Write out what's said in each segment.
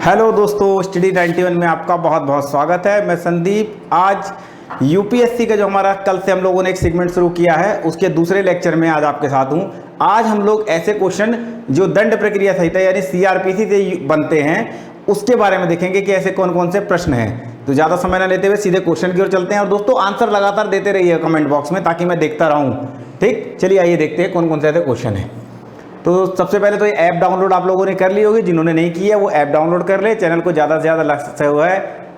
Hello दोस्तों, study 91 में आपका बहुत बहुत स्वागत है। मैं संदीप। आज यूपीएससी का जो हमारा कल से हम लोगों ने एक सेगमेंट शुरू किया है उसके दूसरे लेक्चर में आज आपके साथ हूं। आज हम लोग ऐसे क्वेश्चन जो दंड प्रक्रिया संहिता यानी सीआरपीसी से बनते हैं उसके बारे में देखेंगे कि ऐसे कौन कौन से प्रश्न हैं। तो ज़्यादा समय न लेते हुए सीधे क्वेश्चन की ओर चलते हैं। और दोस्तों आंसर लगातार देते रहिए कमेंट बॉक्स में ताकि मैं देखता रहूँ। ठीक, चलिए आइए देखते हैं कौन कौन से ऐसे क्वेश्चन हैं। तो सबसे पहले तो ये ऐप डाउनलोड आप लोगों ने कर ली होगी। जिन्होंने नहीं की है वो ऐप डाउनलोड कर ले। चैनल को ज़्यादा से ज़्यादा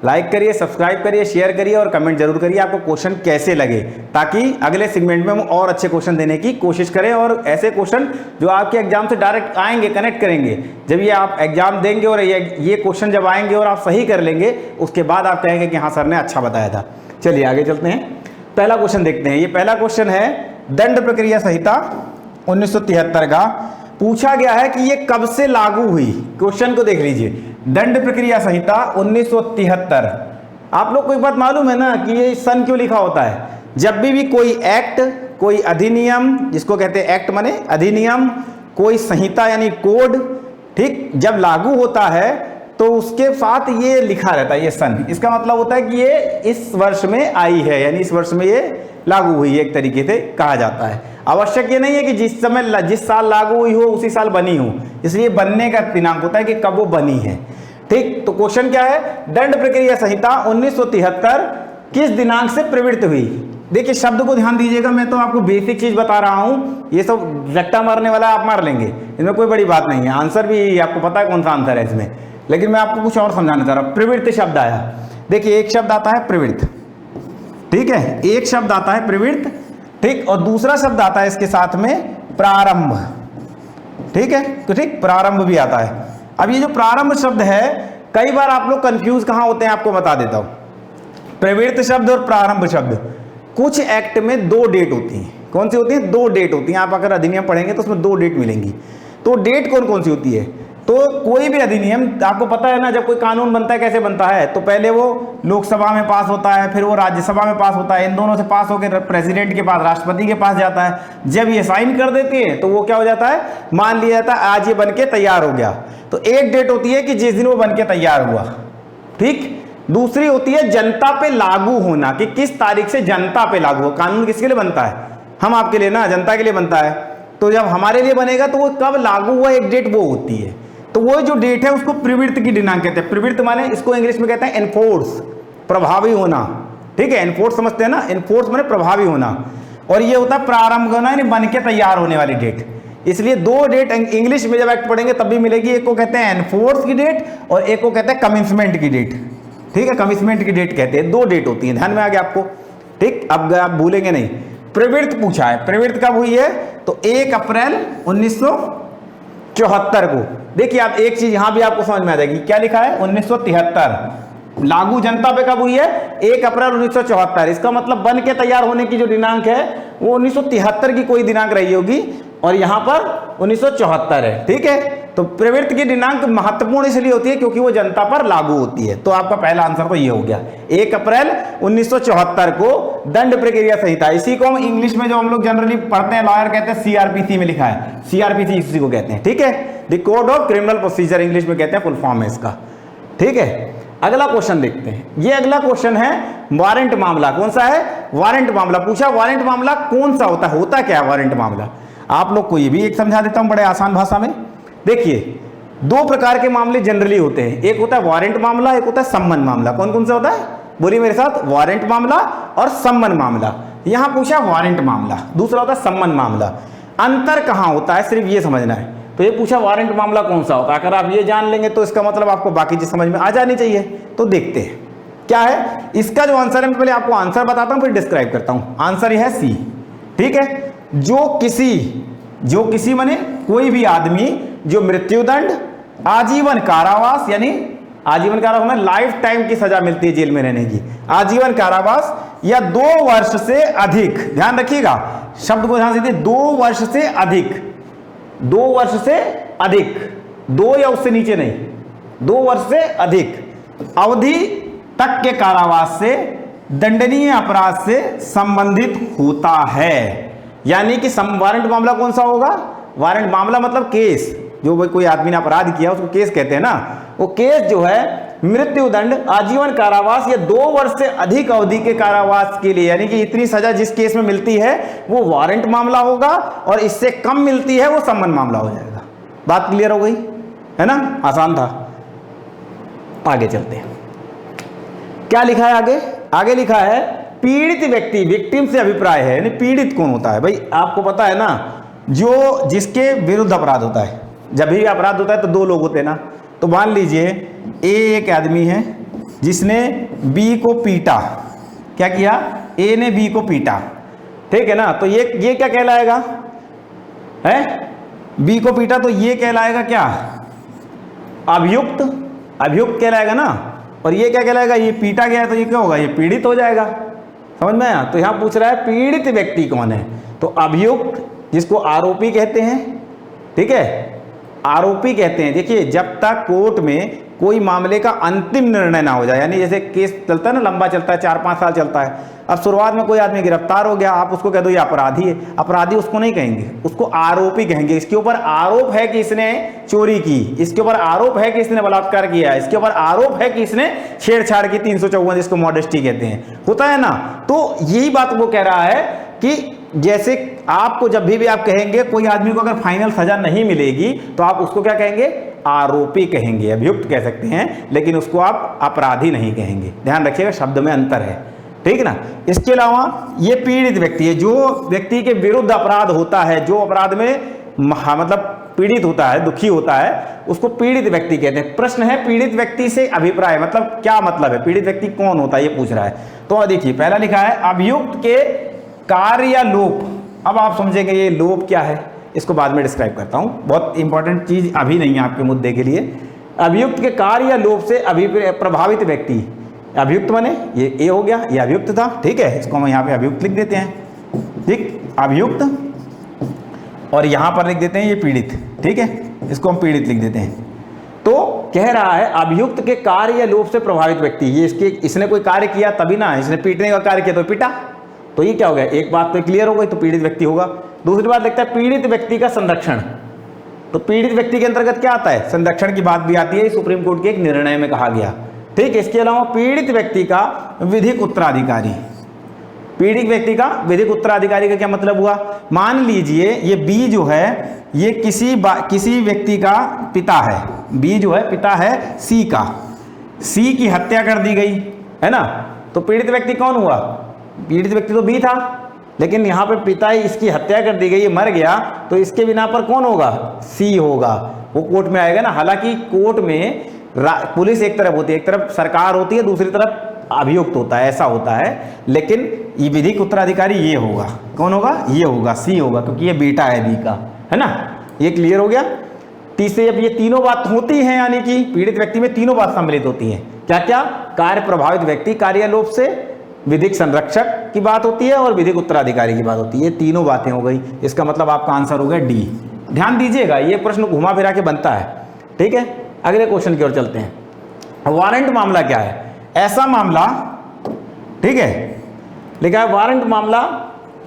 लाइक करिए, सब्सक्राइब करिए, शेयर करिए और कमेंट जरूर करिए आपको क्वेश्चन कैसे लगे, ताकि अगले सेगमेंट में हम और अच्छे क्वेश्चन देने की कोशिश करें। और ऐसे क्वेश्चन जो आपके एग्जाम से डायरेक्ट आएंगे, कनेक्ट करेंगे। जब ये आप एग्जाम देंगे और ये क्वेश्चन जब आएंगे और आप सही कर लेंगे उसके बाद आप कहेंगे कि हाँ सर ने अच्छा बताया था। चलिए आगे चलते हैं, पहला क्वेश्चन देखते हैं। ये पहला क्वेश्चन है दंड प्रक्रिया संहिता 1973 का। पूछा गया है कि ये कब से लागू हुई। क्वेश्चन को देख लीजिए, दंड प्रक्रिया संहिता 1973। आप लोग को एक बात मालूम है ना कि ये सन क्यों लिखा होता है। जब भी कोई एक्ट, कोई अधिनियम, जिसको कहते हैं एक्ट माने अधिनियम, कोई संहिता यानी कोड, ठीक, जब लागू होता है तो उसके साथ ये लिखा रहता है ये सन। इसका मतलब होता है कि ये इस वर्ष में आई है, यानी इस वर्ष में ये लागू हुई है, एक तरीके से कहा जाता है। आवश्यक ये नहीं है कि जिस साल लागू हुई हो उसी साल बनी हो, इसलिए बनने का दिनांक होता है कि कब वो बनी है। ठीक, तो क्वेश्चन क्या है, दंड प्रक्रिया संहिता 1973 किस दिनांक से प्रवृत्त हुई। देखिए शब्द को ध्यान दीजिएगा, मैं तो आपको बेसिक चीज बता रहा हूं। ये सब रट्टा मारने वाला आप मार लेंगे, इसमें कोई बड़ी बात नहीं है। आंसर भी आपको पता है कौन सा आंसर है इसमें, लेकिन मैं आपको कुछ और समझाना चाह रहा हूं। प्रवृत्त शब्द आया, देखिए एक शब्द आता है प्रवृत्त, ठीक है, एक शब्द आता है प्रवृत्त, ठीक, और दूसरा शब्द आता है इसके साथ में प्रारंभ, ठीक है। तो ठीक, प्रारंभ भी आता है। अब ये जो प्रारंभ शब्द है, कई बार आप लोग कंफ्यूज कहां होते हैं आपको बता देता हूं। प्रवृत्त शब्द और प्रारंभ शब्द, कुछ एक्ट में दो डेट होती हैं। कौन सी होती है? दो डेट होती हैं। आप अगर अधिनियम पढ़ेंगे तो उसमें दो डेट मिलेंगी। तो डेट कौन कौन सी होती है? तो कोई भी अधिनियम, आपको पता है ना, जब कोई कानून बनता है कैसे बनता है, तो पहले वो लोकसभा में पास होता है, फिर वो राज्यसभा में पास होता है, इन दोनों से पास होकर प्रेसिडेंट के पास, राष्ट्रपति के पास जाता है। जब ये साइन कर देती है तो वो क्या हो जाता है, मान लिया जाता है आज ये बनके तैयार हो गया। तो एक डेट होती है कि जिस दिन वो बनके तैयार हुआ, ठीक। दूसरी होती है जनता पे लागू होना, कि किस तारीख से जनता पे लागू हो। कानून किसके लिए बनता है? हम आपके लिए ना, जनता के लिए बनता है। तो जब हमारे लिए बनेगा तो वो कब लागू हुआ, एक डेट वो होती है। तो वो जो डेट है उसको प्रवृत्त की दिनांक कहते हैं। प्रवृत्त माने इसको इंग्लिश में कहते हैं एनफोर्स, प्रभावी होना, ठीक है। एनफोर्स समझते हैं ना, एनफोर्स माने प्रभावी होना। और ये होता है प्रारंभ होना, यानी बन के तैयार होने वाली डेट। इसलिए दो डेट इंग्लिश में जब एक्ट पढ़ेंगे तब भी मिलेगी। एक को कहते हैं एनफोर्स की डेट और एक को कहते हैं कमिंसमेंट की डेट, ठीक है। कमिंसमेंट की डेट कहते हैं, दो डेट होती है। ध्यान में आ गया आपको, ठीक। अब आप भूलेंगे नहीं। प्रवृत्त पूछा है, प्रवृत्त कब हुई है? तो 1 अप्रैल 1974 को। देखिए आप एक चीज यहां भी आपको समझ में आ जाएगी, क्या लिखा है? 1973। लागू जनता पे कब हुई है? 1 अप्रैल 1974। इसका मतलब बन के तैयार होने की जो दिनांक है वो 1973 की कोई दिनांक रही होगी और यहां पर 1974 है, ठीक है। तो प्रवृत्त की दिनांक महत्वपूर्ण इसलिए होती है क्योंकि वो जनता पर लागू होती है। तो आपका पहला आंसर तो ये हो गया, 1 अप्रैल 1974 को दंड प्रक्रिया संहिता। इसी को हम इंग्लिश में जो हम लोग जनरली पढ़ते हैं, लॉयर कहते हैं, सीआरपीसी में लिखा है। सीआरपीसी इसी को कहते हैं, ठीक है। The code of criminal procedure English में कहते हैं, फुल फॉर्म है इसका, ठीक है। अगला क्वेश्चन देखते हैं। ये अगला क्वेश्चन है वारंट मामला। कौन सा है? वारंट मामला पूछा। वारंट मामला कौन सा होता है, होता क्या है वारंट मामला? आप लोग को ये भी एक समझा देता हूं बड़े आसान भाषा में। देखिए दो प्रकार के मामले जनरली होते हैं, एक होता है वारंट मामला, एक होता है सम्मन मामला। कौन कौन सा होता है? बोलिए मेरे साथ, वारंट मामला और सम्मन मामला। यहां पूछा वारंट मामला, दूसरा होता है सम्मन मामला। अंतर कहां होता है सिर्फ ये समझना है। तो ये पूछा वारंट मामला कौन सा होता है, अगर आप ये जान लेंगे तो इसका मतलब आपको बाकी चीज समझ में आ जानी चाहिए। तो देखते हैं क्या है इसका जो आंसर है। मैं पहले आपको आंसर बताता हूं फिर डिस्क्राइब करता हूं। आंसर यह है सी, ठीक है। जो किसी माने कोई भी आदमी जो मृत्युदंड, आजीवन कारावास, यानी आजीवन कारावास में लाइफ टाइम की सजा मिलती है जेल में रहने की, आजीवन कारावास, या 2 वर्ष से अधिक, ध्यान रखिएगा शब्द को ध्यान से, 2 वर्ष से अधिक, 2 वर्ष से अधिक, 2 या उससे नीचे नहीं, 2 वर्ष से अधिक अवधि तक के कारावास से दंडनीय अपराध से संबंधित होता है। यानी कि वारंट मामला कौन सा होगा? वारंट मामला मतलब केस, जो कोई आदमी ने अपराध किया उसको केस कहते हैं ना। वो केस जो है मृत्युदंड, आजीवन कारावास या 2 वर्ष से अधिक अवधि के कारावास के लिए, यानी कि इतनी सजा जिस केस में मिलती है वो वारंट मामला होगा और इससे कम मिलती है वो सम्मन मामला हो जाएगा। बात क्लियर हो गई है ना, आसान था। आगे चलते हैं, क्या लिखा है आगे? आगे लिखा है पीड़ित व्यक्ति, विक्टिम से अभिप्राय है, यानी पीड़ित कौन होता है भाई? आपको पता है ना, जो जिसके विरुद्ध अपराध होता है, जब भी अपराध होता है तो 2 लोग होते हैं ना। तो मान लीजिए ए एक आदमी है जिसने बी को पीटा, क्या किया? ए ने बी को पीटा, ठीक है ना। तो ये क्या कहलाएगा? है बी को पीटा, तो ये कहलाएगा क्या? अभियुक्त, अभियुक्त कहलाएगा ना। और ये क्या कहलाएगा? ये पीटा गया, तो ये क्या होगा? ये पीड़ित हो जाएगा। समझ में आया? तो यहां पूछ रहा है पीड़ित व्यक्ति कौन है, तो अभियुक्त, जिसको आरोपी कहते हैं, ठीक है, आरोपी कहते हैं। देखिए, जब तक कोर्ट में कोई मामले का अंतिम निर्णय ना हो जाए, यानी जैसे केस चलता है ना, लंबा चलता है, 4-5 साल चलता है। अब शुरुआत में कोई आदमी गिरफ्तार हो गया, आप उसको कह दो ये अपराधी है, अपराधी उसको नहीं कहेंगे, उसको आरोपी कहेंगे। इसके ऊपर आरोप है कि इसने चोरी की, इसके ऊपर आरोप है कि इसने बलात्कार किया, इसके ऊपर आरोप है कि इसने छेड़छाड़ की, 354 जिसको मॉडेस्टी कहते हैं, होता है ना। तो यही बात वो कह रहा है कि जैसे आपको जब भी आप कहेंगे कोई आदमी को अगर फाइनल सजा नहीं मिलेगी तो आप उसको क्या कहेंगे? आरोपी कहेंगे, अभियुक्त कह सकते हैं, लेकिन उसको आप अपराधी नहीं कहेंगे। ध्यान रखिएगा, शब्द में अंतर है, ठीक ना। इसके अलावा ये पीड़ित व्यक्ति है, जो व्यक्ति के विरुद्ध अपराध होता है, जो अपराध में मतलब पीड़ित होता है, दुखी होता है, उसको पीड़ित व्यक्ति कहते हैं। प्रश्न है पीड़ित व्यक्ति से अभिप्राय, मतलब क्या मतलब है? पीड़ित व्यक्ति कौन होता है ये पूछ रहा है। तो देखिए, पहला लिखा है अभियुक्त के कार्य या लोप। अब आप समझेंगे ये लोप क्या है, इसको बाद में डिस्क्राइब करता हूं, बहुत इंपॉर्टेंट चीज अभी नहीं है आपके मुद्दे के लिए। अभियुक्त के कार्य या लोप से प्रभावित व्यक्ति, अभियुक्त माने ये ए हो गया, ये अभियुक्त था, ठीक है, इसको हम यहाँ पे अभियुक्त लिख देते हैं, ठीक, अभियुक्त, और यहां पर लिख देते हैं ये पीड़ित, ठीक है, इसको हम पीड़ित लिख देते हैं। तो कह रहा है अभियुक्त के कार्य या लोप से प्रभावित व्यक्ति, ये इसने कोई कार्य किया तभी ना, इसने पीटने का कार्य किया तो पीटा, तो ये क्या हो गया? एक बात तो क्लियर हो गई, तो पीड़ित व्यक्ति होगा। दूसरी बात लिखता है पीड़ित व्यक्ति का संरक्षण, तो पीड़ित व्यक्ति के अंतर्गत क्या आता है? संरक्षण की बात भी आती है, सुप्रीम कोर्ट के एक निर्णय में कहा गया, ठीक है। इसके अलावा पीड़ित व्यक्ति का विधिक उत्तराधिकारी, पीड़ित व्यक्ति का विधिक उत्तराधिकारी का क्या मतलब हुआ? मान लीजिए ये बी जो है ये किसी व्यक्ति का पिता है, बी जो है पिता है सी का, सी की हत्या कर दी गई है ना, तो पीड़ित व्यक्ति कौन हुआ? पीड़ित व्यक्ति तो बी था, लेकिन यहाँ पे पिता ही इसकी हत्या कर दी गई, ये मर गया, तो इसके बिना पर कौन होगा? सी होगा, वो कोर्ट में आएगा ना। हालांकि कोर्ट में पुलिस एक तरफ होती है, एक तरफ सरकार होती है, दूसरी तरफ अभियुक्त होता है, ऐसा होता है, लेकिन ये विधिक उत्तराधिकारी ये होगा, कौन होगा? ये होगा, सी होगा, क्योंकि ये बेटा है बी का, है ना। ये क्लियर हो गया। तीसरे, अब ये तीनों बात होती हैं, यानी कि पीड़ित व्यक्ति में तीनों बात सम्मिलित होती हैं, क्या क्या? कार्य प्रभावित व्यक्ति, कार्यालोप से, विधिक संरक्षक की बात होती है और विधिक उत्तराधिकारी की बात होती है, ये तीनों बातें हो गई। इसका मतलब आपका आंसर हो गया डी। ध्यान दीजिएगा, ये प्रश्न घुमा फिरा के बनता है, ठीक है। अगले क्वेश्चन की ओर चलते हैं। वारंट मामला क्या है? ऐसा मामला, ठीक है, लिखा है वारंट मामला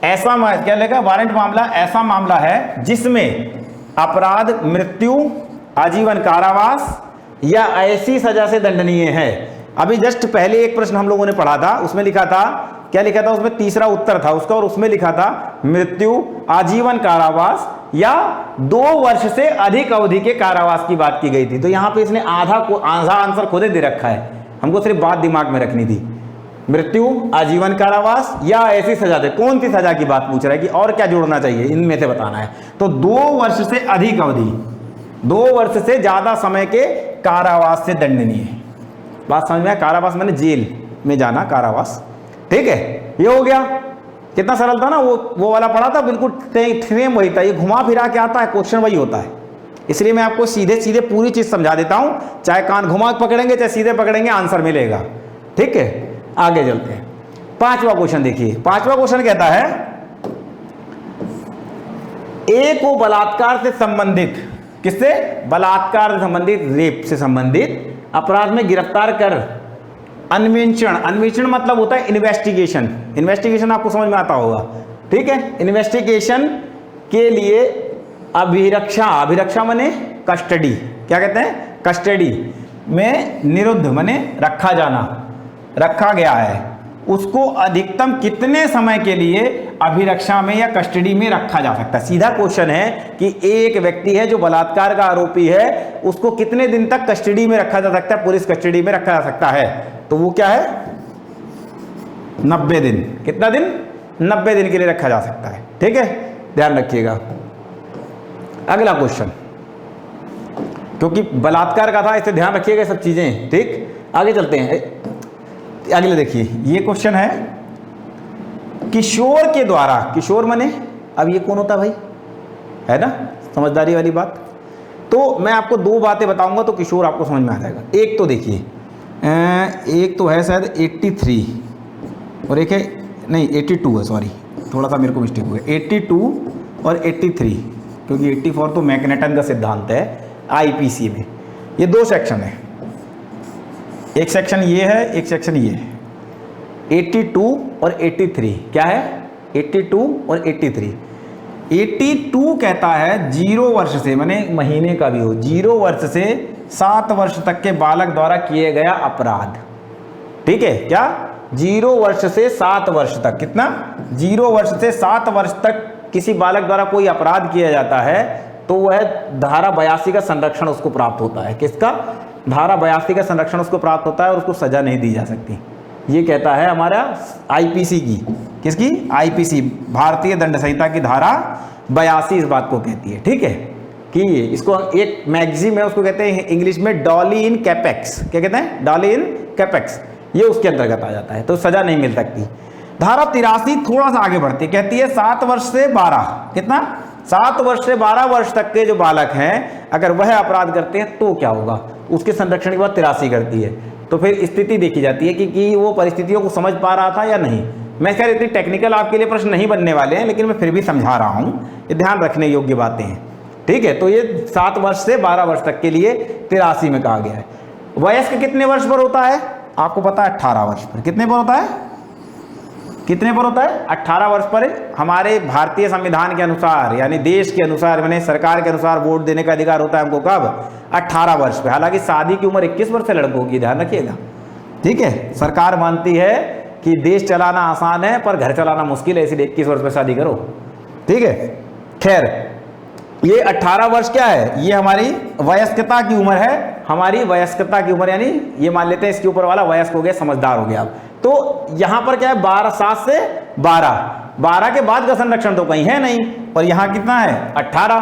ऐसा, क्या लिखा? वारंट मामला ऐसा मामला है जिसमें अपराध मृत्यु, आजीवन कारावास या ऐसी सजा से दंडनीय है। अभी जस्ट पहले एक प्रश्न हम लोगों ने पढ़ा था, उसमें लिखा था, क्या लिखा था उसमें? तीसरा उत्तर था उसका, और उसमें लिखा था मृत्यु, आजीवन कारावास या 2 वर्ष से अधिक अवधि के कारावास की बात की गई थी। तो यहाँ पे इसने आधा आंसर खुद दे रखा है, हमको सिर्फ बात दिमाग में रखनी थी। मृत्यु, आजीवन कारावास या ऐसी सजा दे, कौन सी सजा की बात पूछ रहा है कि और क्या जोड़ना चाहिए, इनमें से बताना है। तो 2 वर्ष से अधिक अवधि, 2 वर्ष से ज्यादा समय के कारावास से दंडनीय है। बात समझ में? कारावास मैंने जेल में जाना, कारावास, ठीक है। ये हो गया, कितना सरल था ना, वो वाला पढ़ा था, बिल्कुल सेम वही था। ये घुमा फिरा के आता है, क्वेश्चन वही होता है, इसलिए मैं आपको सीधे सीधे पूरी चीज समझा देता हूं, चाहे कान घुमा पकड़ेंगे चाहे सीधे पकड़ेंगे, आंसर मिलेगा, ठीक है। आगे चलते हैं, 5वां क्वेश्चन देखिए। 5वां क्वेश्चन कहता है ए को बलात्कार से संबंधित, किससे? बलात्कार से संबंधित, रेप से संबंधित अपराध में गिरफ्तार कर अन्वेषण, अन्वेषण मतलब होता है इन्वेस्टिगेशन, इन्वेस्टिगेशन आपको समझ में आता होगा, ठीक है। इन्वेस्टिगेशन के लिए अभिरक्षा, अभिरक्षा माने कस्टडी, क्या कहते हैं? कस्टडी में निरुद्ध माने रखा जाना, रखा गया है, उसको अधिकतम कितने समय के लिए अभिरक्षा में या कस्टडी में रखा जा सकता है। सीधा क्वेश्चन है कि एक व्यक्ति है जो बलात्कार का आरोपी है, उसको कितने दिन तक कस्टडी में रखा जा सकता है, पुलिस कस्टडी में रखा जा सकता है। तो वो क्या है, 90 दिन। कितना दिन, 90 दिन के लिए रखा जा सकता है। ठीक है, ध्यान रखिएगा। अगला क्वेश्चन, क्योंकि बलात्कार का था इससे ध्यान रखिएगा सब चीजें। ठीक, आगे चलते हैं। अगले देखिए, ये क्वेश्चन है किशोर के द्वारा, किशोर माने अब ये कौन होता है भाई, है ना, समझदारी वाली बात। तो मैं आपको दो बातें बताऊंगा तो किशोर आपको समझ में आ जाएगा। एक तो देखिए, एक तो है शायद 83 और एक है नहीं 82 है, सॉरी थोड़ा सा मेरे को मिस्टेक हो गया, 82 और 83, क्योंकि 84 तो मैग्नेटन का सिद्धांत है आईपीसी में। ये दो सेक्शन है, एक सेक्शन ये है, एक सेक्शन ये है। 82 और 83 क्या है, 82 और 83। 82 कहता है 0 वर्ष से, माने महीने का भी हो, 0 वर्ष से 7 वर्ष तक के बालक द्वारा किए गया अपराध। ठीक है, क्या 0 वर्ष से 7 वर्ष तक, कितना 0 वर्ष से 7 वर्ष तक किसी बालक द्वारा कोई अपराध किया जाता है तो वह धारा 82 का संरक्षण उसको प्राप्त होता है। किसका, धारा 82 का संरक्षण उसको प्राप्त होता है और उसको सजा नहीं दी जा सकती। ये कहता है हमारा आईपीसी की, किसकी, आईपीसी, भारतीय दंड संहिता की धारा 82 इस बात को कहती है। ठीक है, कि इसको एक मैगजीम है, उसको कहते हैं इंग्लिश में डॉली इन कैपेक्स। क्या कहते हैं, डॉली इन कैपेक्स, ये उसके अंतर्गत आ जाता है, तो सजा नहीं मिल सकती। धारा 83 थोड़ा सा आगे बढ़ती है, कहती है 7 वर्ष से 12, कितना 7 वर्ष से 12 वर्ष तक के जो बालक हैं अगर वह अपराध करते हैं तो क्या होगा, उसके संरक्षण की बात 83 करती है। तो फिर स्थिति देखी जाती है कि वो परिस्थितियों को समझ पा रहा था या नहीं। मैं खैर इतनी टेक्निकल आपके लिए प्रश्न नहीं बनने वाले हैं, लेकिन मैं फिर भी समझा रहा हूं, ये ध्यान रखने योग्य बातें हैं। ठीक है, तो ये 7 वर्ष से 12 वर्ष तक के लिए 83 में कहा गया है। वयस्क कितने वर्ष पर होता है, आपको पता है 18 वर्ष पर। कितने पर होता है, कितने पर होता है, 18 वर्ष पर। हमारे भारतीय संविधान के अनुसार, यानी देश के अनुसार, मैंने सरकार के अनुसार वोट देने का अधिकार होता है हमको कब, 18 वर्ष पे। हालांकि शादी की उम्र 21 वर्ष से लड़कों की, ध्यान रखिएगा। ठीक है, सरकार मानती है कि देश चलाना आसान है पर घर चलाना मुश्किल है, इसलिए 21 वर्ष पे शादी करो। ठीक है, खैर ये 18 वर्ष क्या है, ये हमारी वयस्कता की उम्र है, हमारी वयस्कता की उम्र, यानी ये मान लेते हैं इसके ऊपर वाला वयस्क हो गया, समझदार हो गया। अब तो यहां पर क्या है, 7 से 12 के बाद का संरक्षण तो कहीं है नहीं, और यहां कितना है 18।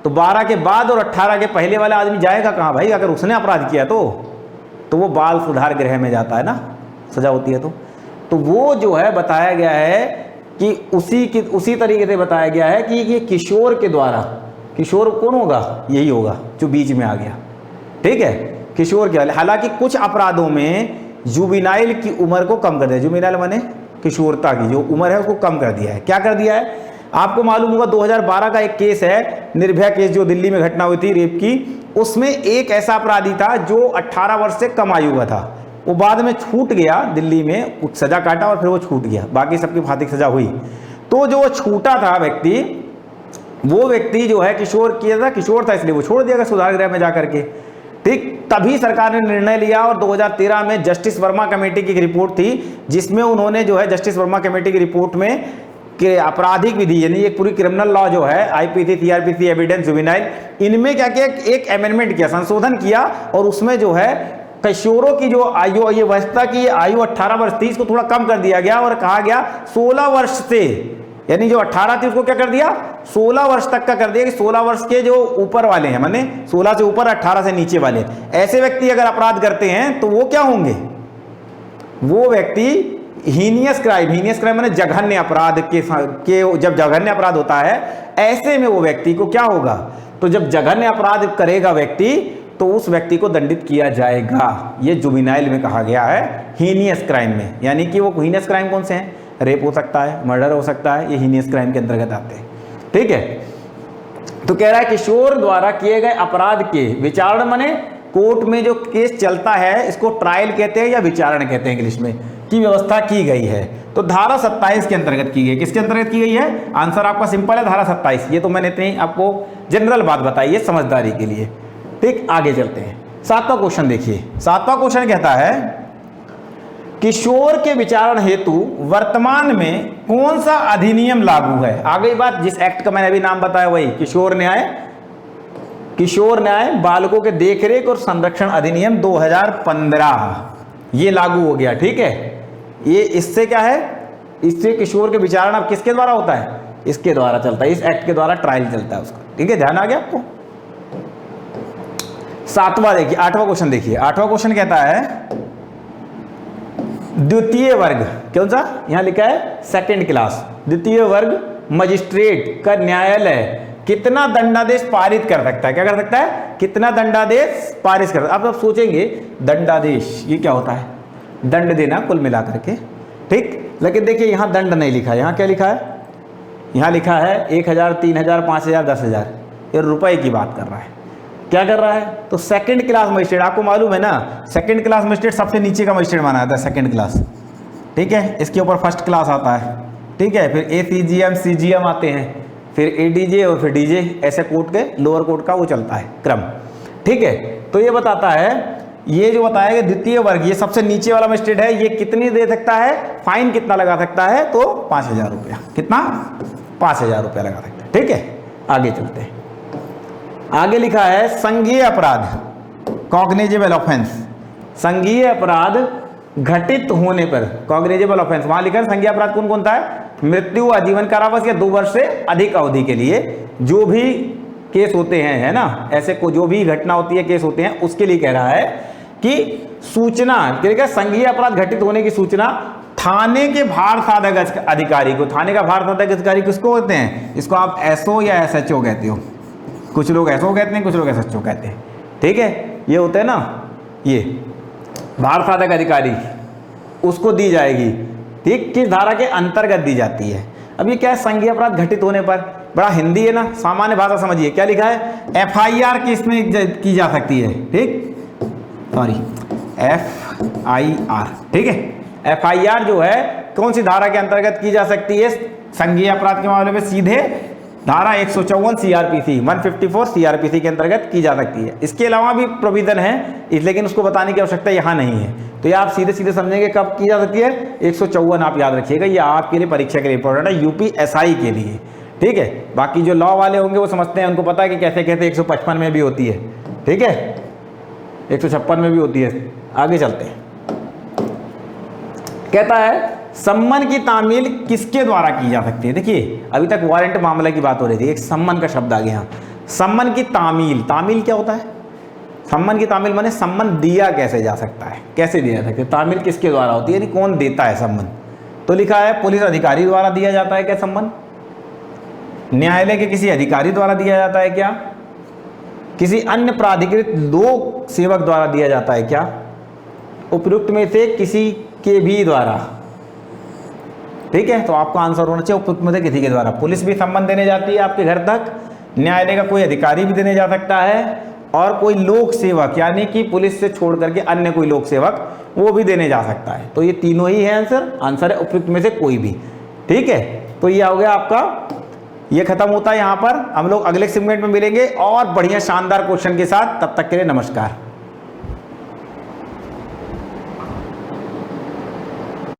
तो 12 के बाद और 18 के पहले वाला आदमी जाएगा कहां भाई, अगर उसने अपराध किया तो वो बाल सुधार गृह में जाता है ना, सजा होती है। तो वो जो है बताया गया है कि उसी तरीके से बताया गया है कि ये किशोर के द्वारा, किशोर कौन होगा, यही होगा जो बीच में आ गया। ठीक है, किशोर के, हालांकि कुछ अपराधों में जुबिनाइल की उम्र को कम कर दिया, जुबिनाइल माने किशोरता की जो उम्र है उसको कम कर दिया है। क्या कर दिया है, आपको मालूम होगा 2012 का एक केस है, निर्भया केस जो दिल्ली में घटना हुई थी रेप की, उसमें एक ऐसा अपराधी था जो 18 वर्ष से कम आयु का था, वो बाद में छूट गया, दिल्ली में कुछ सजा काटा और फिर वो छूट गया, बाकी सबकी फांसी की सजा हुई। तो जो छूटा था व्यक्ति, वो व्यक्ति जो है किशोर किया था, किशोर था इसलिए वो छोड़ दिया गया सुधार गृह में जाकर के। ठीक, तभी सरकार ने निर्णय लिया और 2013 में जस्टिस वर्मा कमेटी की एक रिपोर्ट थी, जिसमें उन्होंने जो है जस्टिस वर्मा कमेटी की रिपोर्ट में कि आपराधिक विधि यानी एक पूरी क्रिमिनल लॉ जो है आईपीसी, सीआरपीसी, एविडेंस, जुवेनाइल, इनमें क्या किया, एक अमेंडमेंट किया, संशोधन किया, और उसमें जो है किशोरों की जो आयु, ये वयस्कता की आयु 18 वर्ष थी, इसको थोड़ा कम कर दिया गया और कहा गया 16 वर्ष से, यानी जो 18 थी उसको क्या कर दिया, 16 वर्ष तक का कर दिया कि 16 वर्ष के जो ऊपर वाले हैं, माने 16 से ऊपर 18 से नीचे वाले ऐसे व्यक्ति अगर अपराध करते हैं तो वो क्या होंगे, वो व्यक्ति हीनियस क्राइम माने जघन्य अपराध के जब जघन्य अपराध होता है ऐसे में वो व्यक्ति को क्या होगा, तो जब जघन्य अपराध करेगा व्यक्ति तो उस व्यक्ति को दंडित किया जाएगा। ये जुवेनाइल में कहा गया है, हीनियस क्राइम में, यानी कि वो हीनियस क्राइम कौन से हैं, रेप हो सकता है, मर्डर हो सकता है, ये हीनियस क्राइम के अंतर्गत आते हैं। ठीक है, तो कह रहा है किशोर द्वारा किए गए अपराध के विचारण, माने कोर्ट में जो केस चलता है इसको ट्रायल कहते हैं या विचारण कहते हैं इंग्लिश में, की व्यवस्था की गई है। तो धारा 27 के अंतर्गत की गई, किसके अंतर्गत की गई है, आंसर आपका सिंपल है, धारा 27। ये तो मैंने इतनी आपको जनरल बात बताई है समझदारी के लिए। ठीक, आगे चलते हैं। 7वां क्वेश्चन देखिए, 7वां क्वेश्चन कहता है किशोर के विचारण हेतु वर्तमान में कौन सा अधिनियम लागू है। आ गई बात, जिस एक्ट का मैंने अभी नाम बताया वही किशोर न्याय बालकों के देखरेख और संरक्षण अधिनियम 2015 ये लागू हो गया। ठीक है, ये इससे क्या है, इससे किशोर के विचारण अब किसके द्वारा होता है, इसके द्वारा चलता है, इस एक्ट के द्वारा ट्रायल चलता है उसका। ठीक है, ध्यान आ गया आपको। 7वां देखिए, 8वां क्वेश्चन देखिए, 8वां क्वेश्चन कहता है द्वितीय वर्ग, कौन सा, यहां लिखा है सेकंड क्लास, द्वितीय वर्ग मजिस्ट्रेट का न्यायालय कितना दंडादेश पारित कर सकता है। क्या कर सकता है, कितना दंडादेश पारित कर सकता है। आप सोचेंगे दंडादेश ये क्या होता है, दंड देना कुल मिलाकर के। ठीक, लेकिन देखिए यहां दंड नहीं लिखा है, यहां क्या लिखा है, यहां लिखा है 1000, 3000, 5000, 10,000, ये रुपए की बात कर रहा है। क्या कर रहा है, तो सेकंड क्लास मजिस्ट्रेट, आपको मालूम है ना सेकंड क्लास मजिस्ट्रेट सबसे नीचे का मजिस्ट्रेट माना जाता है, सेकंड क्लास। ठीक है, इसके ऊपर फर्स्ट क्लास आता है। ठीक है, फिर ACGM CGM आते हैं, फिर ADJ और फिर DJ, ऐसे कोर्ट के लोअर कोर्ट का वो चलता है क्रम। ठीक है, तो ये बताता है, ये जो बताया कि द्वितीय वर्ग ये सबसे नीचे वाला मजिस्ट्रेट है, ये कितनी दे सकता है, फाइन कितना लगा सकता है, तो 5,000 रुपया, कितना, 5,000 रुपया लगा सकता है। ठीक है, आगे चलते हैं। आगे लिखा है संज्ञेय अपराध, कॉग्निजेबल ऑफेंस, संज्ञेय अपराध घटित होने पर, कॉग्निजेबल ऑफेंस वहां लिखा है संज्ञेय अपराध कौन कौन सा है, मृत्यु, आजीवन कारावास या 2 वर्ष से अधिक अवधि के लिए जो भी केस होते हैं, है ना, ऐसे को जो भी घटना होती है, केस होते हैं, उसके लिए कह रहा है कि सूचना, संज्ञेय अपराध घटित होने की सूचना थाने के भार साधक अधिकारी को, थाने का भार साधक अधिकारी किसको होते हैं, इसको आप SO या SHO कहते हो, कुछ लोग SO कहते हैं, कुछ लोग SHO कहते हैं। ठीक है, ये होते हैं ना, ये भार साधक अधिकारी, उसको दी जाएगी। ठीक, किस धारा के अंतर्गत दी जाती है। अब ये क्या है, संज्ञेय अपराध घटित होने पर, बड़ा हिंदी है ना, सामान्य भाषा समझिए। क्या लिखा है, FIR किस में की जा सकती है, ठीक, सॉरी FIR। ठीक है, FIR जो है कौन सी धारा के अंतर्गत की जा सकती है, संज्ञेय अपराध के मामले में सीधे धारा 154 CRPC 154 CRPC के अंतर्गत की जा सकती है। इसके अलावा भी प्रोविजन है, लेकिन उसको बताने की आवश्यकता यहाँ नहीं है। तो ये आप सीधे सीधे समझेंगे कब की जा सकती है, 154 आप याद रखिएगा, ये आपके लिए परीक्षा के लिए इंपॉर्टेंट है, UPSI के लिए। ठीक है, बाकी जो लॉ वाले होंगे वो समझते हैं, उनको पता है कि कैसे कैसे 155 में भी होती है। ठीक है, 156 में भी होती है। आगे चलते हैं, कहता है सम्मन की तामील किसके द्वारा की जा सकती है। देखिए अभी तक वारंट मामले की बात हो रही थी, एक सम्मन का शब्द आ गया यहाँ। सम्मन की तामील, तामील क्या होता है, सम्मन की तामील माने सम्मन दिया कैसे जा सकता है, कैसे दिया जा सकता है, तामील किसके द्वारा होती है, यानी कौन देता है सम्मन। तो लिखा है पुलिस अधिकारी द्वारा दिया जाता है क्या सम्मन, न्यायालय के किसी अधिकारी द्वारा दिया जाता है क्या, किसी अन्य प्राधिकृत लोक सेवक द्वारा दिया जाता है क्या, उपयुक्त में से किसी के भी द्वारा। ठीक है, तो आपका आंसर होना चाहिए उपयुक्त में से किसी के द्वारा। पुलिस भी सम्मन देने जाती है आपके घर तक, न्यायालय का कोई अधिकारी भी देने जा सकता है, और कोई लोक सेवक यानी कि पुलिस से छोड़ करके अन्य कोई लोक सेवक वो भी देने जा सकता है। तो ये तीनों ही है आंसर, आंसर है उपयुक्त में से कोई भी। ठीक है, तो ये हो गया आपका, ये खत्म होता है यहाँ पर। हम लोग अगले सेगमेंट में मिलेंगे और बढ़िया शानदार क्वेश्चन के साथ, तब तक के लिए नमस्कार।